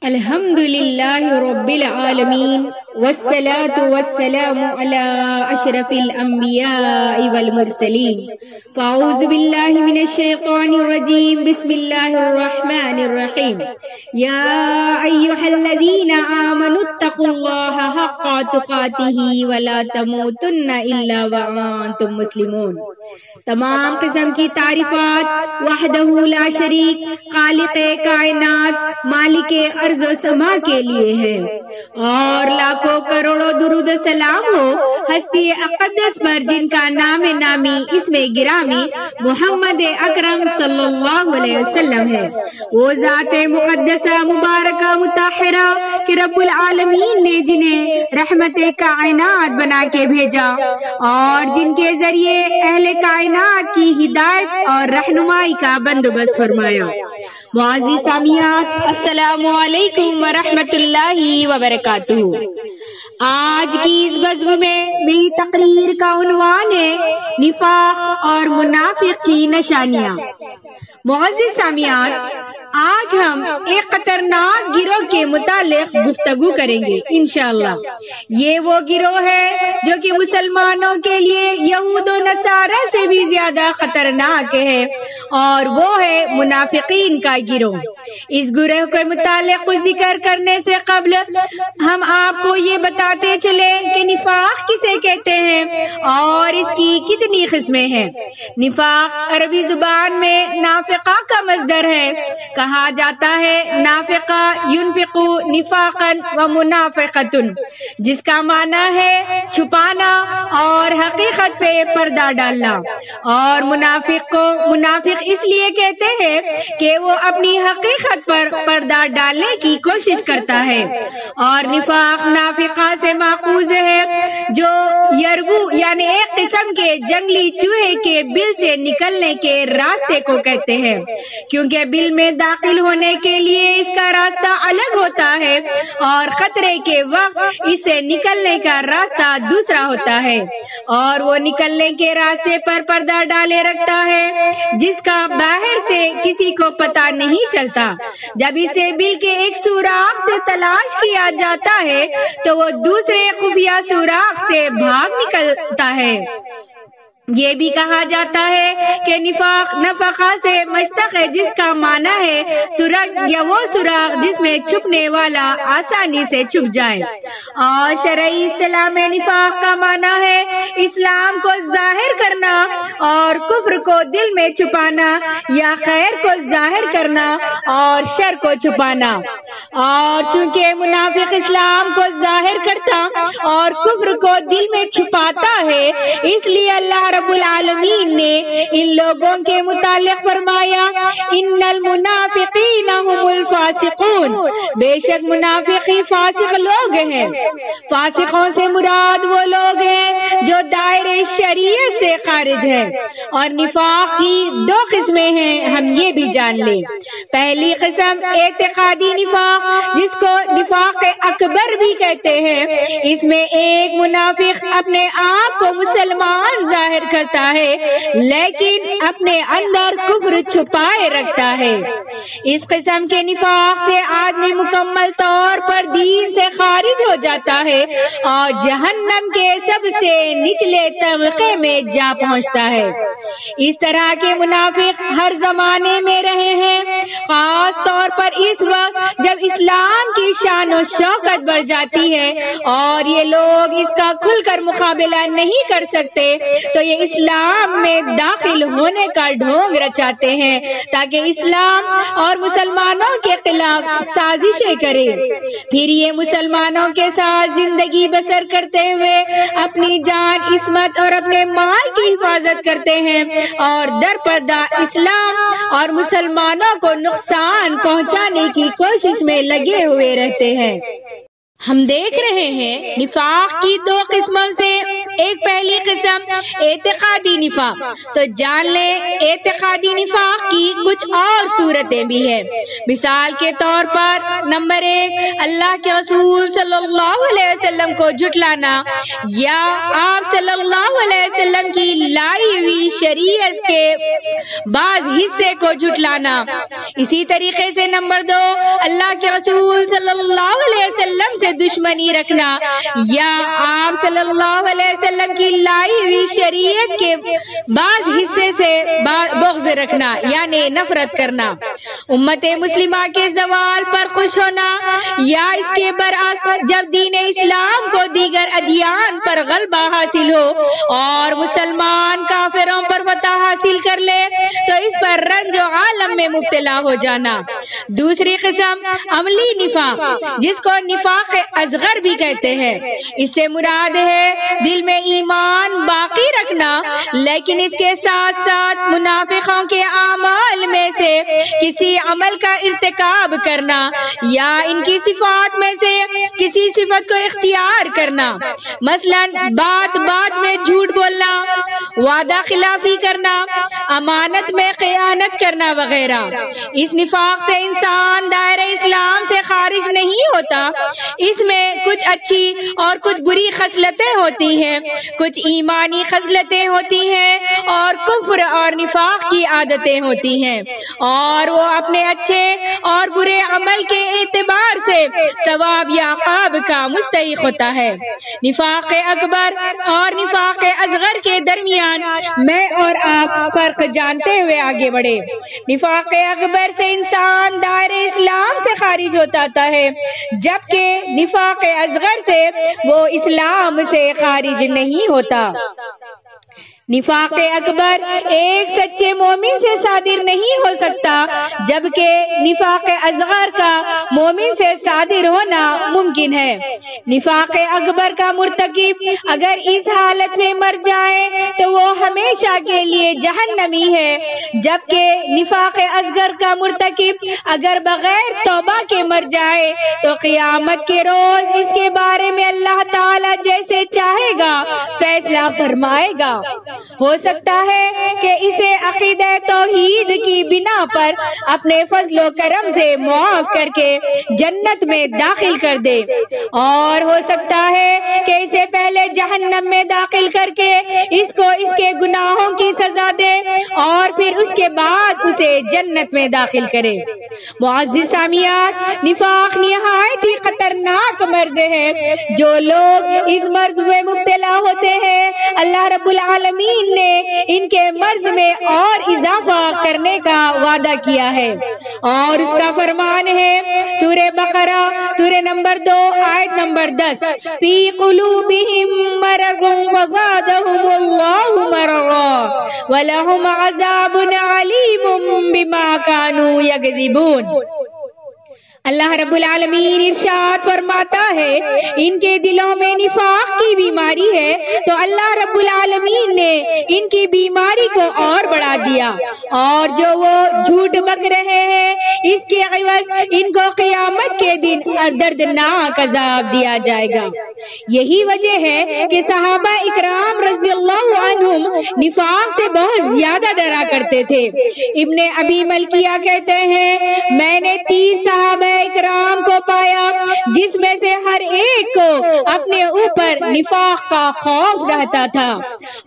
الحمد للہ رب العالمین والصلاة والسلام على اشرف الانبیاء والمرسلین فاعوذ باللہ من الشیطان الرجیم بسم اللہ الرحمن الرحیم یا ایہا الذین آمنوا اتقوا اللہ حق تقاتہ ولا تموتن الا وانتم مسلمون۔ تمام قسم کی تعریفات وحدہ لا شریک خالق کائنات مالک ارض و سما کے لیے ہے، اور لاکھوں کروڑوں درود و سلام ہو ہستی اقدس پر جن کا نام نامی اسم گرامی محمد اکرم صلی اللہ علیہ وسلم ہے۔ وہ ذات مقدسہ مبارکہ مطہرہ کہ رب العالمین نے جنہیں رحمت کائنات بنا کے بھیجا اور جن کے ذریعے اہل کائنات کی ہدایت اور رہنمائی کا بندوبست فرمایا۔ معزز سامعین، السلام علیکم ورحمۃ اللہ وبرکاتہ۔ آج کی اس بزم میں میری تقریر کا عنوان ہے نفاق اور منافق کی نشانیاں۔ معزز سامعین، آج ہم ایک خطرناک گروہ کے متعلق گفتگو کریں گے انشاءاللہ۔ یہ وہ گروہ ہے جو کہ مسلمانوں کے لیے یہود و نصارہ سے بھی زیادہ خطرناک ہے، اور وہ ہے منافقین کا گروہ۔ اس گروہ کے متعلق کچھ ذکر کرنے سے قبل ہم آپ کو یہ بتاتے چلے کہ نفاق کسے کہتے ہیں اور اس کی کتنی قسمیں ہیں۔ نفاق عربی زبان میں نافقہ کا مصدر ہے۔ کہا جاتا ہے نافقہ ينفق نفاقا و منافقۃ، جس کا معنی ہے چھپانا اور حقیقت پہ پردہ ڈالنا۔ اور منافق کو منافق اس لیے کہتے ہیں کہ وہ اپنی حقیقت پر پردہ ڈالنے کی کوشش کرتا ہے۔ اور نفاق نافقہ سے ماخوذ ہے جو یربو یعنی ایک قسم کے جنگلی چوہے کے بل سے نکلنے کے راستے کو کہتے ہیں، کیونکہ بل میں داخل ہونے کے لیے اس کا راستہ الگ ہوتا ہے اور خطرے کے وقت اس سے نکلنے کا راستہ دوسرا ہوتا ہے، اور وہ نکلنے کے راستے پر پردہ ڈالے رکھتا ہے جس کا باہر سے کسی کو پتہ نہیں چلتا۔ جب اسے بل کے ایک سوراخ سے تلاش کیا جاتا ہے تو وہ دوسرے خفیہ سوراخ سے بھاگ نکلتا ہے۔ یہ بھی کہا جاتا ہے کہ نفاق نفقہ سے مشتق ہے، جس کا معنی ہے سرنگ یا وہ سوراخ جس میں چھپنے والا آسانی سے چھپ جائے۔ اور شرعی اصطلاح میں نفاق کا معنی ہے اسلام کو ظاہر کرنا اور کفر کو دل میں چھپانا، یا خیر کو ظاہر کرنا اور شر کو چھپانا۔ اور چونکہ منافق اسلام کو ظاہر کرتا اور کفر کو دل میں چھپاتا ہے، اس لیے اللہ رب العالمین نے ان لوگوں کے متعلق فرمایا ان المنافقین هم الفاسقون، بے شک منافق ہی فاسق لوگ ہیں۔ فاسقوں سے مراد وہ لوگ ہیں جو دائرے شریعت سے خارج ہیں۔ اور نفاق کی دو قسمیں ہیں، ہم یہ بھی جان لیں۔ پہلی قسم اعتقادی نفاق، جس کو نفاق اکبر بھی کہتے ہیں۔ اس میں ایک منافق اپنے آپ کو مسلمان ظاہر کرتا ہے لیکن اپنے اندر کفر چھپائے رکھتا ہے۔ اس قسم کے نفاق سے آدمی مکمل طور پر دین سے خارج ہو جاتا ہے اور جہنم کے سب سے نچلے طبقے میں جا پہنچتا ہے۔ اس طرح کے منافق ہر زمانے میں رہے ہیں، خاص طور پر اس وقت جب اسلام کی شان و شوکت بڑھ جاتی ہے اور یہ لوگ اس کا کھل کر مقابلہ نہیں کر سکتے تو یہ اسلام میں داخل ہونے کا ڈھونگ رچاتے ہیں تاکہ اسلام اور مسلمانوں کے خلاف سازشیں کرے۔ پھر یہ مسلمانوں کے ساتھ زندگی بسر کرتے ہوئے اپنی جان عصمت اور اپنے مال کی حفاظت کرتے ہیں اور در پردہ اسلام اور مسلمانوں کو نقصان پہنچانے کی کوشش میں لگے ہوئے رہتے ہیں۔ ہم دیکھ رہے ہیں نفاق کی دو قسموں سے ایک پہلی قسم اعتقادی نفاق، تو جان لیں اعتقادی نفاق کی کچھ اور صورتیں بھی ہیں۔ مثال کے طور پر نمبر 1 اللہ کے رسول صلی اللہ علیہ وسلم کو جھٹلانا یا آپ صلی اللہ علیہ وسلم کی لائی ہوئی شریعت کے بعض حصے کو جھٹلانا۔ اسی طریقے سے نمبر 2 اللہ کے رسول صلی اللہ علیہ وسلم سے دشمنی رکھنا یا آپ صلی اللہ علیہ وسلم کی لائی ہوئی شریعت کے بعض حصے سے بغض رکھنا یعنی نفرت کرنا۔ امت مسلمہ کے زوال پر خوش ہونا یا اس کے برعکس جب دین اسلام کو دیگر ادیان پر غلبہ حاصل ہو اور مسلمان کافروں پر فتح حاصل کر لے تو اس پر رنج و عالم میں مبتلا ہو جانا۔ دوسری قسم عملی نفاق، جس کو نفاق اصغر بھی کہتے ہیں، اس سے مراد ہے دل میں ایمان باقی رکھنا لیکن اس کے ساتھ ساتھ منافقوں کے اعمال میں سے کسی عمل کا ارتکاب کرنا یا ان کی صفات میں سے کسی صفت کو اختیار کرنا، مثلا بات بات میں جھوٹ بولنا، وعدہ خلافی کرنا، امانت میں خیانت کرنا وغیرہ۔ اس نفاق سے انسان دائرہ اسلام سے خارج نہیں ہوتا، اس میں کچھ اچھی اور کچھ بری خصلتیں ہوتی ہیں، کچھ ایمانی خصلتیں ہوتی ہیں اور کفر اور نفاق کی عادتیں ہوتی ہیں، اور وہ اپنے اچھے اور برے عمل کے اعتبار سے ثواب یا عقاب کا مستحق ہوتا ہے۔ نفاق اکبر اور نفاق اصغر کے درمیان میں اور آپ فرق جانتے ہوئے آگے بڑھے۔ نفاق اکبر سے انسان دائرہ اسلام سے خارج ہوتا ہے جبکہ نفاق اصغر سے وہ اسلام سے خارج نہیں ہوتا۔ نفاق اکبر ایک سچے مومن سے صادر نہیں ہو سکتا جبکہ نفاق اصغر کا مومن سے صادر ہونا ممکن ہے۔ نفاق اکبر کا مرتکب اگر اس حالت میں مر جائے تو وہ ہمیشہ کے لیے جہنمی ہے، جبکہ نفاق اصغر کا مرتکب اگر بغیر توبہ کے مر جائے تو قیامت کے روز اس کے بارے میں اللہ تعالی جیسے چاہے گا فیصلہ فرمائے گا۔ ہو سکتا ہے کہ اسے عقیدہ توحید کی بنا پر اپنے فضل و کرم سے معاف کر کے جنت میں داخل کر دے، اور ہو سکتا ہے کہ اسے پہلے جہنم میں داخل کر کے اس کو اس کے گناہوں کی سزا دے اور پھر اس کے بعد اسے جنت میں داخل کرے۔ معزز سامعین، نفاق نہایت ہی خطرناک مرض ہے۔ جو لوگ اس مرض میں مبتلا ہوتے ہیں اللہ رب العالمین نے ان کے مرض میں اور اضافہ کرنے کا وعدہ کیا ہے، اور اس کا فرمان ہے سورہ بقرہ سورہ نمبر 2 آیت نمبر 10، فی قلوبہم مرض فزادہم اللہ مرضا ولہم عذاب علیم بما کانوا یکذبون۔ اللہ رب العالمین ارشاد فرماتا ہے ان کے دلوں میں نفاق کی بیماری ہے تو اللہ رب العالمین نے ان کی بیماری کو اور بڑھا دیا، اور جو وہ جھوٹ بک رہے ہیں اس کے عوض ان کو قیامت کے دن دردناک عذاب دیا جائے گا۔ یہی وجہ ہے کہ صحابہ اکرام رضی اللہ عنہم نفاق سے بہت زیادہ ڈرا کرتے تھے۔ ابن ابی ملکیہ کہتے ہیں میں نے 30 صحابہ اکرام کو پایا جس میں سے ہر ایک کو اپنے اوپر نفاق کا خوف رہتا تھا،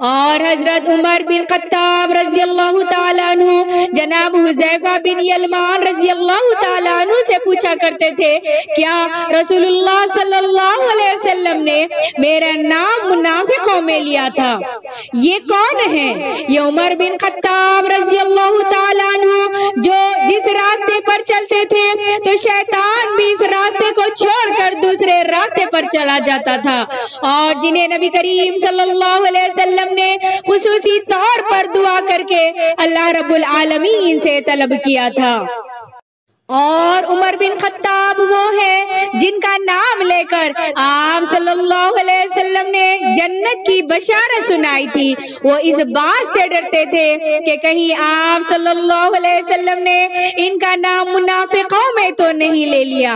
اور حضرت عمر بن خطاب رضی اللہ تعالیٰ عنہ جناب حذیفہ بن یلمان رضی اللہ تعالیٰ عنہ سے پوچھا کرتے تھے کیا رسول اللہ صلی اللہ علیہ وسلم نے میرا نام منافقوں میں لیا تھا؟ یہ کون ہے؟ یہ عمر بن خطاب رضی اللہ تعالیٰ عنہ جو جس راستے پر چلتے تھے تو شیطان بھی اس راستے کو چھوڑ کر دوسرے راستے پر چلا جاتا تھا، اور جنہیں نبی کریم صلی اللہ علیہ وسلم نے خصوصی طور پر دعا کر کے اللہ رب العالمین سے طلب کیا تھا۔ اور عمر بن خطاب وہ ہے جن کا نام لے کر آپ صلی اللہ علیہ وسلم نے جنت کی بشارت سنائی تھی، وہ اس بات سے ڈرتے تھے کہ کہیں آپ صلی اللہ علیہ وسلم نے ان کا نام منافقوں میں تو نہیں لے لیا۔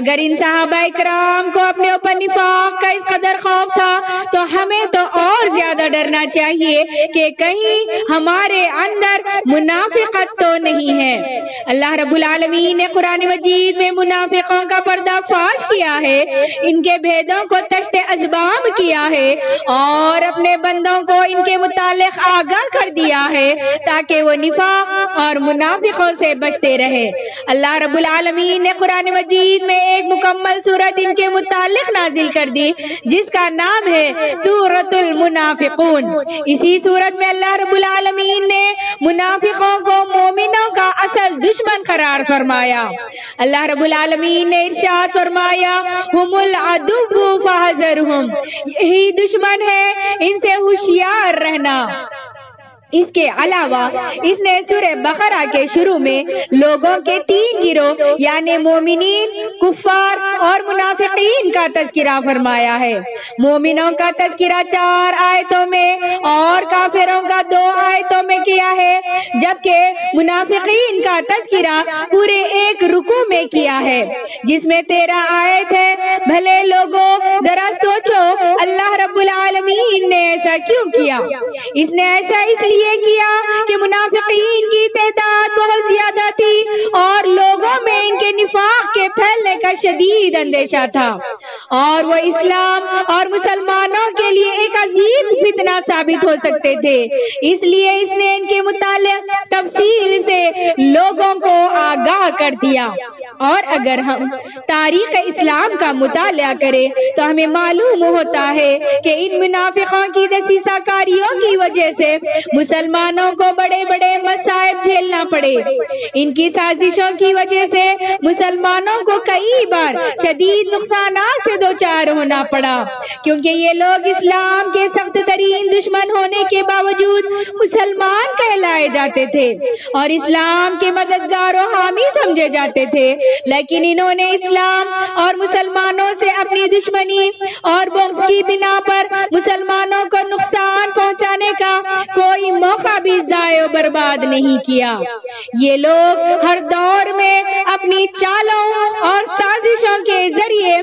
اگر ان صحابہ کرام کو اپنے اوپر نفاق کا اس قدر خوف تھا تو ہمیں تو اور زیادہ ڈرنا چاہیے کہ کہیں ہمارے اندر منافقت تو نہیں ہے۔ اللہ رب العالمین نے قرآن مجید میں منافقوں کا پردہ فاش کیا ہے، ان کے بھیدوں کو تشت ازبام کیا ہے اور اپنے بندوں کو ان کے متعلق آگاہ کر دیا ہے تاکہ وہ نفاق اور منافقوں سے بچتے رہے۔ اللہ رب العالمین نے قرآن مجید میں ایک مکمل سورت ان کے متعلق نازل کر دی جس کا نام ہے سورۃ المنافقون۔ اسی سورت میں اللہ رب العالمین نے منافقوں کو مومنوں کا اصل دشمن قرار فرمایا۔ اللہ رب العالمین نے ارشاد فرمایا ہم العدو فاحذرہم، یہی دشمن ہے، ان سے ہوشیار رہنا۔ اس کے علاوہ اس نے سورہ بقرہ کے شروع میں لوگوں کے تین گروہ یعنی مومنین، کفار اور منافقین کا تذکرہ فرمایا ہے۔ مومنوں کا تذکرہ 4 آیتوں میں اور کافروں کا 2 آیتوں میں کیا ہے، جبکہ منافقین کا تذکرہ پورے ایک رکوع میں کیا ہے جس میں 13 آیت ہے۔ بھلے لوگوں ذرا سوچو اللہ رب العالمین نے ایسا کیوں کیا؟ اس نے ایسا اس لیے کیا کہ منافقین کی تعداد بہت زیادہ تھی اور لوگوں میں ان کے نفاق کے پھیلنے کا شدید اندیشہ تھا اور وہ اسلام اور مسلمانوں کے لیے ایک عظیم فتنہ ثابت ہو سکتے تھے، اس لیے اس نے ان کے متعلق تفصیل سے لوگوں کو آگاہ کر دیا۔ اور اگر ہم تاریخ اسلام کا مطالعہ کریں تو ہمیں معلوم ہوتا ہے کہ ان منافقوں کی دسیسہ کاریوں کی وجہ سے مسلمانوں کو بڑے بڑے مصائب جھیلنا پڑے۔ ان کی سازشوں کی وجہ سے مسلمانوں کو کئی بار شدید نقصانات سے دوچار ہونا پڑا، کیونکہ یہ لوگ اسلام کے سخت ترین دشمن ہونے کے باوجود مسلمان کہلائے جاتے تھے اور اسلام کے مددگار و حامی سمجھے جاتے تھے، لیکن انہوں نے اسلام اور مسلمانوں سے اپنی دشمنی اور بغض کی بنا پر مسلمانوں کو نقصان پہنچانے کا کوئی موقع بھی ضائع و برباد نہیں کیا۔ یہ لوگ ہر دور میں اپنی چالوں اور سازشوں کے ذریعے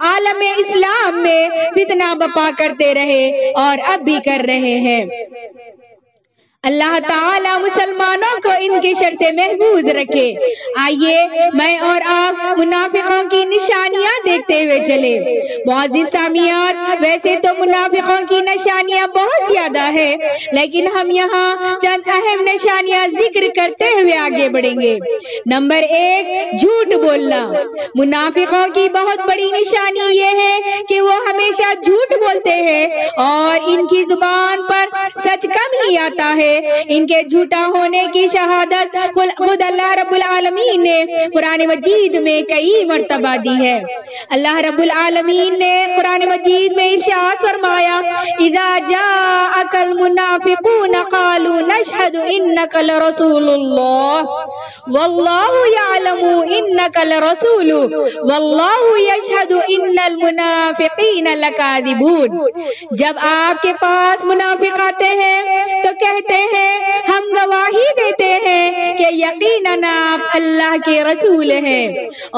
عالم اسلام میں فتنہ بپا کرتے رہے اور اب بھی کر رہے ہیں۔ اللہ تعالیٰ مسلمانوں کو ان کے شر سے محفوظ رکھے۔ آئیے میں اور آپ منافقوں کی نشانیاں دیکھتے ہوئے چلے۔ معزز سامعین، ویسے تو منافقوں کی نشانیاں بہت زیادہ ہیں، لیکن ہم یہاں چند اہم نشانیاں ذکر کرتے ہوئے آگے بڑھیں گے۔ نمبر 1، جھوٹ بولنا۔ منافقوں کی بہت بڑی نشانی یہ ہے کہ وہ ہمیشہ جھوٹ بولتے ہیں اور ان کی زبان پر سچ کم ہی آتا ہے۔ ان کے جھوٹا ہونے کی شہادت خود اللہ رب العالمین نے قرآن مجید میں کئی مرتبہ دی ہے۔ اللہ رب العالمین نے قرآن مجید میں ارشاد فرمایا اذا جاءك المنافقون قالوا نشهد انك لرسول الله والله يعلم انك لرسول والله يشهد ان المنافقين لكاذبون۔ جب آپ کے پاس منافق آتے ہیں تو کہتے ہیں ہم گواہی دیتے ہیں کہ یقیناً آپ اللہ کے رسول ہیں،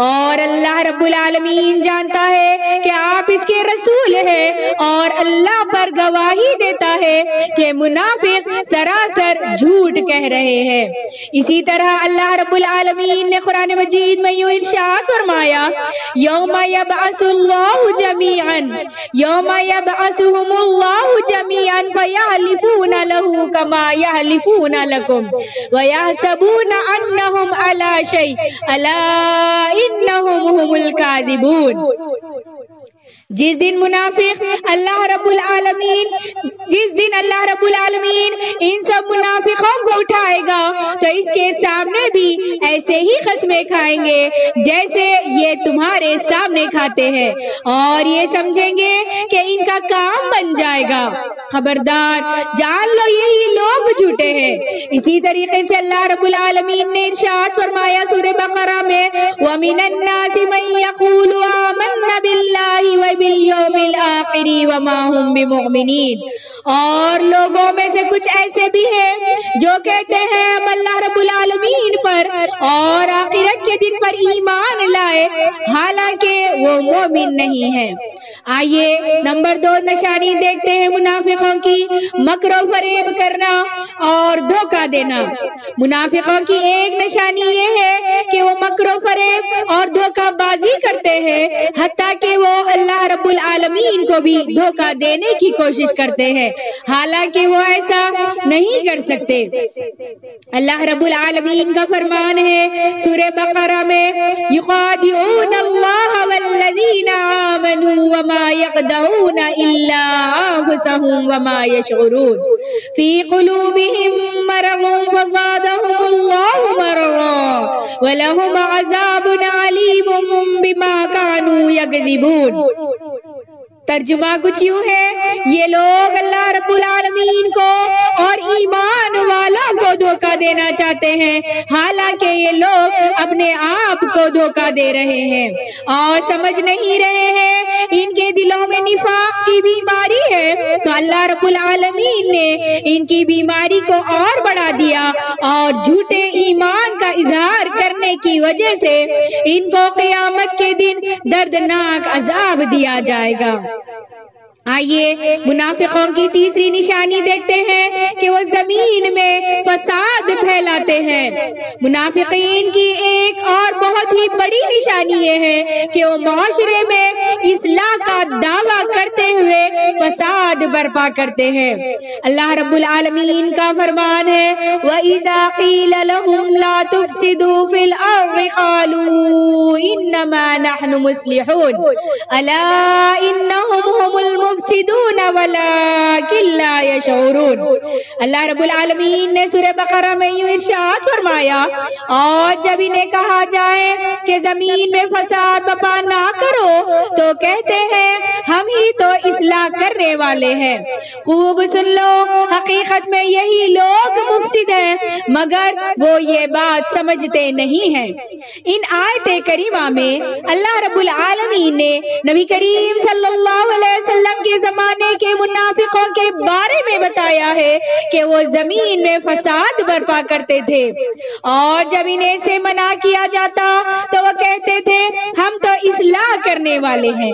اور اللہ رب العالمین جانتا ہے کہ آپ اس کے رسول ہیں اور اللہ پر گواہی دیتا ہے کہ منافق سراسر جھوٹ کہہ رہے ہیں۔ اسی طرح اللہ رب العالمین نے قرآن مجید میں یوں ارشاد فرمایا یوم یبعث اللہ جمیعا یوم یبعثهم اللہ جمیعا فیحلفون له کما یحلفون لکم ویحسبون انہم علی شیء الا انہم هم الکاذبون۔ جس دن اللہ رب العالمین ان سب منافقوں کو اٹھائے گا تو اس کے سامنے بھی ایسے ہی قسمیں کھائیں گے جیسے یہ تمہارے سامنے کھاتے ہیں، اور یہ سمجھیں گے کہ ان کا کام بن جائے گا۔ خبردار، جان لو یہی لوگ جھوٹے ہیں۔ اسی طریقے سے اللہ رب العالمین نے ارشاد فرمایا سورہ بقرہ میں وَمِنَ النَّاسِ مَن يَقُولُ بالآخر وما هم بمؤمنین. اور لوگوں میں سے کچھ ایسے بھی ہیں جو کہتے ہیں ہم اللہ رب العالمین پر اور آخرت کے دن پر ایمان لائے، حالانکہ وہ مومن نہیں ہیں. آئیے نمبر 2 نشانی دیکھتے ہیں منافقوں کی، مکر و فریب کرنا اور دھوکہ دینا. منافقوں کی ایک نشانی یہ ہے کہ وہ مکر و فریب اور دھوکہ بازی کرتے ہیں، حتیٰ کہ وہ اللہ رب العالمین کو بھی دھوکہ دینے کی کوشش کرتے ہیں، حالانکہ وہ ایسا نہیں کر سکتے. اللہ رب العالمین کا فرمان ہے سورہ بقرہ میں، یخادعون اللہ والذین آمنوا وما یخدعون الا انفسهم وما یشعرون فی قلوبهم مرض فزادهم اللہ مرضا ولهم عذاب علیم بما كانوا یکذبون. ترجمہ کچھ یوں ہے، یہ لوگ اللہ رب العالمین کو اور ایمان والوں کو دھوکہ دینا چاہتے ہیں، حالانکہ یہ لوگ اپنے آپ کو دھوکہ دے رہے ہیں اور سمجھ نہیں رہے ہیں. ان کے دلوں میں نفاق کی بیماری ہے تو اللہ رب العالمین نے ان کی بیماری کو اور بڑھا دیا اور جھوٹے ایمان کا اظہار کرنے کی وجہ سے ان کو قیامت کے دن دردناک عذاب دیا جائے گا. آئیے منافقوں کی تیسری نشانی دیکھتے ہیں کہ وہ زمین میں فساد پھیلاتے ہیں. منافقین کی ایک اور بہت ہی بڑی نشانی یہ ہے کہ وہ معاشرے میں اصلاح کا دعویٰ کرتے ہوئے فساد برپا کرتے ہیں. اللہ رب العالمین کا فرمان ہے وَإِذَا قِيلَ لَهُمْ لَا تُفْسِدُوا فِي الْأَرْضِ قَالُوا إِنَّمَا نَحْنُ مُصْلِحُونَ أَلَا إِنَّهُمْ هُمُ الْمُفْسِدُونَ ولكن لا يشعرون. اللہ رب العالمین نے سورہ بقرہ میں یوں ارشاد فرمایا، اور جب انہیں کہا جائے کہ زمین میں فساد برپا نہ کرو تو کہتے ہیں ہم ہی تو اصلاح کرنے والے ہیں. خوب سن لو، حقیقت میں یہی لوگ مفسد ہیں مگر وہ یہ بات سمجھتے نہیں ہیں. ان آیت کریمہ میں اللہ رب العالمین نے نبی کریم صلی اللہ علیہ وسلم کے زمانے کے منافقوں کے بارے میں بتایا ہے کہ وہ زمین میں فساد برپا کرتے تھے، اور جب انہیں سے منع کیا جاتا تو وہ کہتے تھے ہم تو اصلاح کرنے والے ہیں.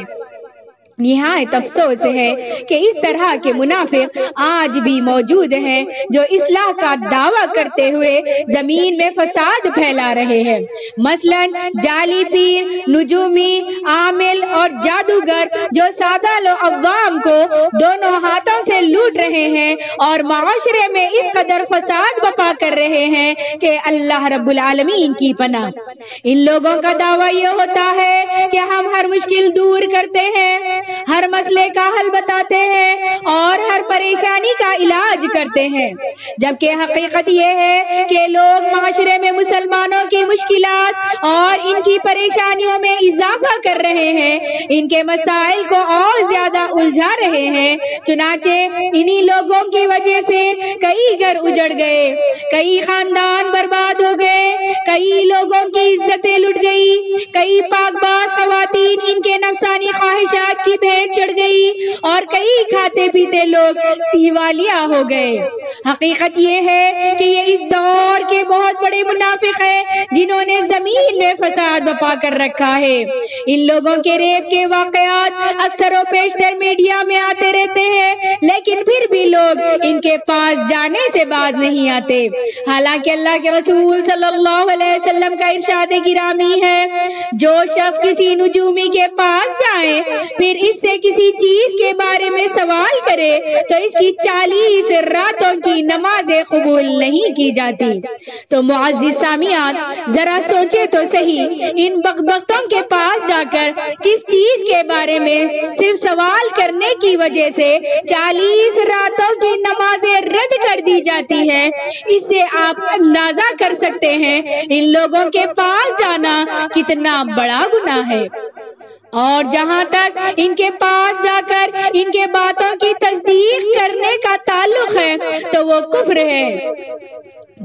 نہایت افسوس ہے کہ اس طرح کے منافق آج بھی موجود ہیں جو اصلاح کا دعویٰ کرتے ہوئے زمین میں فساد پھیلا رہے ہیں. مثلا جعلی پیر، نجومی، عامل اور جادوگر جو سادہ لوگ عوام کو دونوں ہاتھوں سے لوٹ رہے ہیں اور معاشرے میں اس قدر فساد برپا کر رہے ہیں کہ اللہ رب العالمین کی پناہ. ان لوگوں کا دعویٰ یہ ہوتا ہے کہ ہم ہر مشکل دور کرتے ہیں، ہر مسئلے کا حل بتاتے ہیں اور ہر پریشانی کا علاج کرتے ہیں، جبکہ حقیقت یہ ہے کہ لوگ معاشرے میں مسلمانوں کی مشکلات اور ان کی پریشانیوں میں اضافہ کر رہے ہیں، ان کے مسائل کو اور زیادہ الجھا رہے ہیں. چنانچہ انہی لوگوں کی وجہ سے کئی گھر اجڑ گئے، کئی خاندان برباد ہو گئے، کئی لوگوں کی عزتیں لٹ گئی، کئی پاک باز خواتین ان کے نفسانی خواہشات کی بھیٹ چڑھ گئی اور کئی کھاتے پیتے لوگ دیوالیہ ہو گئے. حقیقت یہ ہے کہ یہ اس دور کے بہت بڑے منافق ہیں جنہوں نے زمین میں فساد برپا کر رکھا ہے. ان لوگوں کے ریپ کے واقعات اکثر و بیشتر میڈیا میں آتے رہتے ہیں، لیکن پھر بھی لوگ ان کے پاس جانے سے باز نہیں آتے، حالانکہ اللہ کے رسول صلی اللہ علیہ وسلم کا ارشاد گرامی ہے جو شخص کسی نجومی کے پاس جائے پھر اس سے کسی چیز کے بارے میں سوال کرے تو اس کی 40 راتوں کی نمازیں قبول نہیں کی جاتی. تو معزز سامعین، ذرا سوچے تو صحیح، ان بدبختوں کے پاس جا کر کس چیز کے بارے میں صرف سوال کرنے کی وجہ سے 40 راتوں کی نمازیں رد کر دی جاتی ہے. اس سے آپ اندازہ کر سکتے ہیں ان لوگوں کے پاس جانا کتنا بڑا گناہ ہے. اور جہاں تک ان کے پاس جا کر ان کے باتوں کی تصدیق کرنے کا تعلق ہے تو وہ کفر ہے.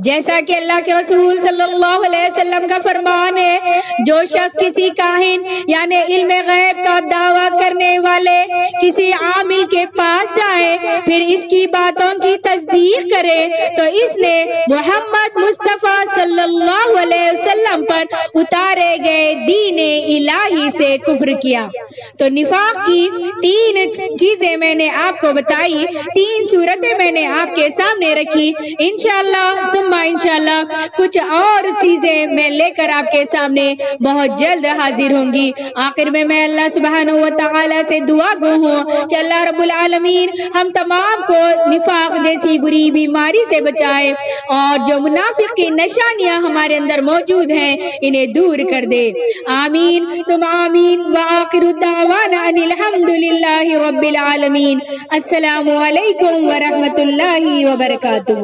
جیسا کہ اللہ کے رسول صلی اللہ علیہ وسلم کا فرمان ہے، جو شخص کسی کاہن یعنی علم غیب کا دعویٰ کرنے والے کسی عامل کے پاس جائے پھر اس کی باتوں کی تصدیق کرے تو اس نے محمد مصطفیٰ صلی اللہ علیہ وسلم پر اتارے گئے دین الہی سے کفر کیا۔ تو نفاق کی 3 چیزیں میں نے آپ کو بتائی، 3 صورتیں میں نے آپ کے سامنے رکھی۔ انشاءاللہ ثم انشاءاللہ کچھ اور چیزیں میں لے کر آپ کے سامنے بہت جلد حاضر ہوں گی۔ آخر میں اللہ سبحانہ و تعالی سے دعا گو ہوں کہ اللہ رب العالمین ہم تمام کو نفاق جیسی بری بیماری سے بچائے اور جو منافق کی نشانیاں ہمارے اندر موجود ہیں انہیں دور کر دے۔ آمین ثم آمین وآخر الدعوانا ان الحمدللہ رب العالمین۔ السلام علیکم ورحمۃ اللہ وبرکاتہ۔